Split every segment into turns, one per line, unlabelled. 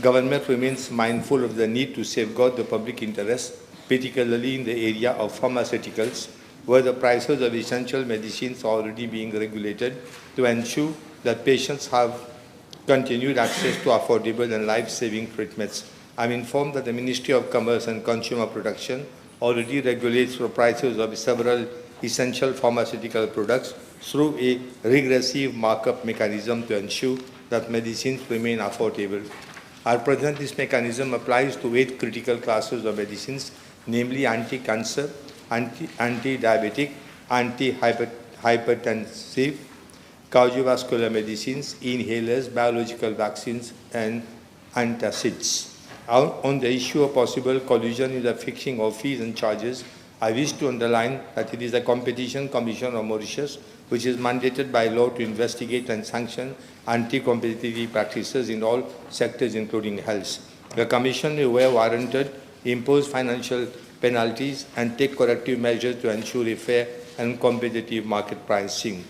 government remains mindful of the need to safeguard the public interest, particularly in the area of pharmaceuticals, where the prices of essential medicines are already being regulated to ensure that patients have continued access to affordable and life-saving treatments. I'm informed that the Ministry of Commerce and Consumer Protection already regulates the prices of several essential pharmaceutical products through a regressive markup mechanism to ensure that medicines remain affordable. At present, this mechanism applies to 8 critical classes of medicines, namely anti-cancer, anti-diabetic, anti-hypertensive, cardiovascular medicines, inhalers, biological vaccines, and antacids. On the issue of possible collusion in the fixing of fees and charges, I wish to underline that it is the Competition Commission of Mauritius which is mandated by law to investigate and sanction anti-competitive practices in all sectors, including health. The Commission may, where warranted, impose financial penalties and take corrective measures to ensure a fair and competitive market pricing.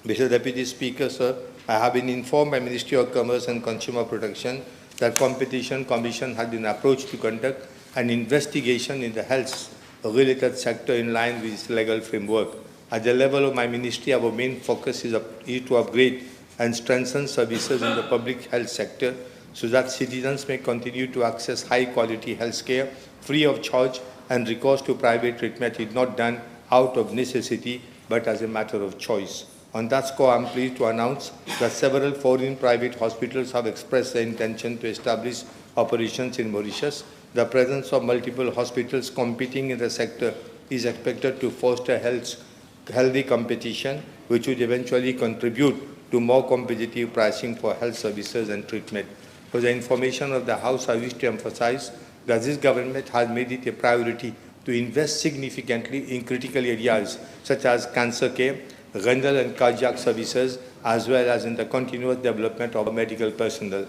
Mr. Deputy Speaker, sir, I have been informed by Ministry of Commerce and Consumer Protection that Competition Commission has been approached to conduct an investigation in the health-related sector in line with its legal framework. At the level of my ministry, our main focus is to upgrade and strengthen services in the public health sector so that citizens may continue to access high-quality health care free of charge, and recourse to private treatment is not done out of necessity but as a matter of choice. On that score, I am pleased to announce that several foreign private hospitals have expressed their intention to establish operations in Mauritius. The presence of multiple hospitals competing in the sector is expected to foster healthy competition, which would eventually contribute to more competitive pricing for health services and treatment. For the information of the House, I wish to emphasize that this government has made it a priority to invest significantly in critical areas such as cancer care, renal and cardiac services, as well as in the continuous development of medical personnel.